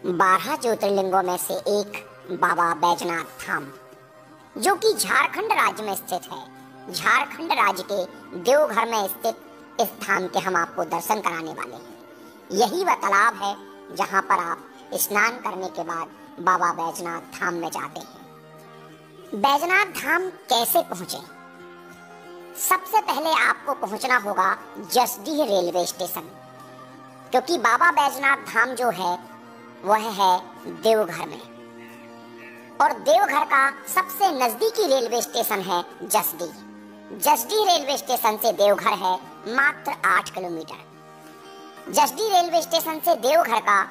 12 ज्योतिर्लिंगों में से एक बाबा बैजनाथ धाम, जो कि झारखंड राज्य में स्थित है। झारखंड राज्य के देवघर में स्थित इस धाम के हम आपको दर्शन कराने वाले हैं। यही वह तालाब है जहां पर आप स्नान करने के बाद बाबा बैजनाथ धाम में जाते हैं। बैजनाथ धाम कैसे पहुंचे? सबसे पहले आपको पहुंचना होगा जसडीह रेलवे स्टेशन, क्योंकि बाबा बैजनाथ धाम जो है वह है देवघर में, और देवघर का सबसे नजदीकी रेलवे स्टेशन है जसडीह। जसडीह रेलवे स्टेशन से देवघर है मात्र 8 किलोमीटर। जसडीह रेलवे स्टेशन से देवघर का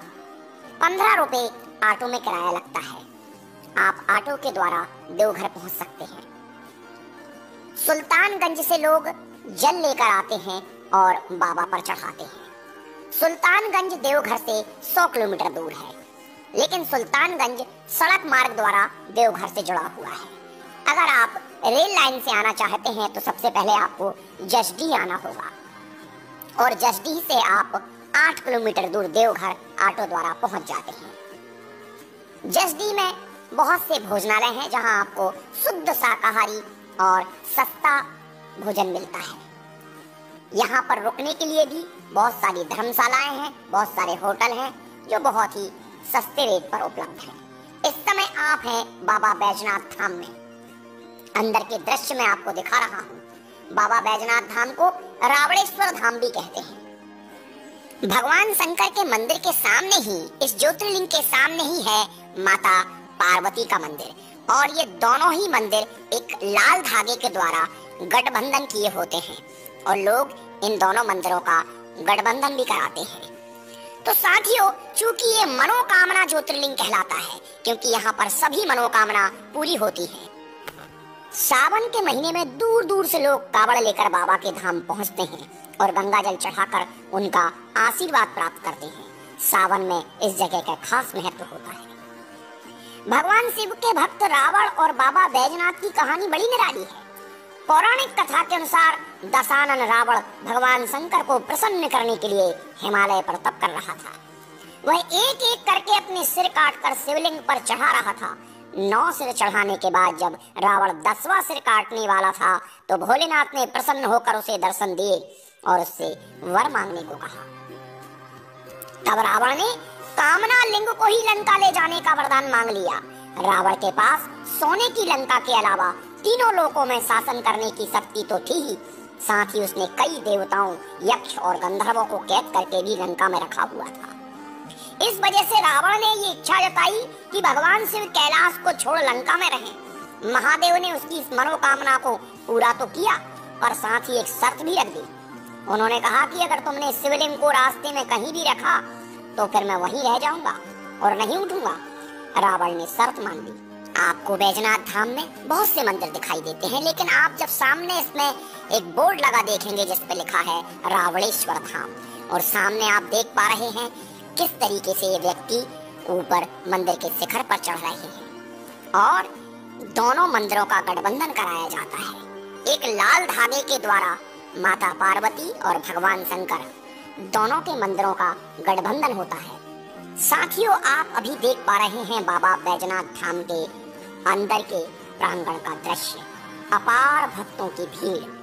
15 रुपए ऑटो में किराया लगता है। आप ऑटो के द्वारा देवघर पहुंच सकते हैं। सुल्तानगंज से लोग जल लेकर आते हैं और बाबा पर चढ़ाते हैं। सुल्तानगंज देवघर से 100 किलोमीटर दूर है, लेकिन सुल्तानगंज सड़क मार्ग द्वारा देवघर से जुड़ा हुआ है। अगर आप रेल लाइन से आना चाहते हैं तो सबसे पहले आपको जसडीह आना होगा, और जसडीह से आप 8 किलोमीटर दूर देवघर ऑटो द्वारा पहुंच जाते हैं। जसडीह में बहुत से भोजनालय हैं जहां आपको शुद्ध शाकाहारी और सस्ता भोजन मिलता है। यहाँ पर रुकने के लिए भी बहुत सारी धर्मशालाएं हैं, बहुत सारे होटल हैं जो बहुत ही सस्ते रेट पर उपलब्ध हैं। इस समय आप हैं बाबा बैजनाथ धाम में। अंदर के दृश्य में आपको दिखा रहा हूँ। बाबा बैजनाथ धाम को रावणेश्वर धाम भी कहते हैं। भगवान शंकर के मंदिर के सामने ही, इस ज्योतिर्लिंग के सामने ही है माता पार्वती का मंदिर, और ये दोनों ही मंदिर एक लाल धागे के द्वारा गठबंधन किए होते हैं, और लोग इन दोनों मंदिरों का गठबंधन भी कराते हैं। तो साथियों, चूंकि ये मनोकामना ज्योतिर्लिंग कहलाता है, क्योंकि यहाँ पर सभी मनोकामना पूरी होती है। सावन के महीने में दूर दूर से लोग कावड़ लेकर बाबा के धाम पहुँचते हैं और गंगा जल चढ़ाकर उनका आशीर्वाद प्राप्त करते हैं। सावन में इस जगह का खास महत्व होता है। भगवान शिव के भक्त रावण और बाबा बैजनाथ की कहानी बड़ी निराली है। पौराणिक कथा के अनुसार दशानन रावण भगवान शंकर को प्रसन्न करने के लिए हिमालय पर तप कर रहा था। वह एक एक करके अपने सिर काटकर शिवलिंग पर चढ़ा रहा था। 9 सिर चढ़ाने के बाद जब रावण 10वां सिर काटने वाला था तो भोलेनाथ ने प्रसन्न होकर उसे दर्शन दिए और उससे वर मांगने को कहा। तब रावण ने कामना लिंग को ही लंका ले जाने का वरदान मांग लिया। रावण के पास सोने की लंका के अलावा तीनों लोकों में शासन करने की शक्ति तो थी ही, साथ ही उसने कई देवताओं, यक्ष और गंधर्वों को कैद करके भी लंका में रखा हुआ था। इस वजह से रावण ने ये इच्छा जताई कि भगवान शिव कैलाश को छोड़ लंका में रहें। महादेव ने उसकी इस मनोकामना को पूरा तो किया, पर साथ ही एक शर्त भी रख दी। उन्होंने कहा कि अगर तुमने शिवलिंग को रास्ते में कहीं भी रखा तो फिर मैं वहीं रह जाऊंगा और नहीं उठूंगा। रावण ने शर्त मान ली। आपको बैजनाथ धाम में बहुत से मंदिर दिखाई देते हैं, लेकिन आप जब सामने इसमें एक बोर्ड लगा देखेंगे जिस पे लिखा है रावणेश्वर धाम, और सामने आप देख पा रहे हैं किस तरीके से ये व्यक्ति ऊपर मंदिर के शिखर पर चढ़ रहे हैं, और दोनों मंदिरों का गठबंधन कराया जाता है। एक लाल धागे के द्वारा माता पार्वती और भगवान शंकर दोनों के मंदिरों का गठबंधन होता है। साथियों, आप अभी देख पा रहे हैं बाबा बैजनाथ धाम के अंदर के प्रांगण का दृश्य। अपार भक्तों की भीड़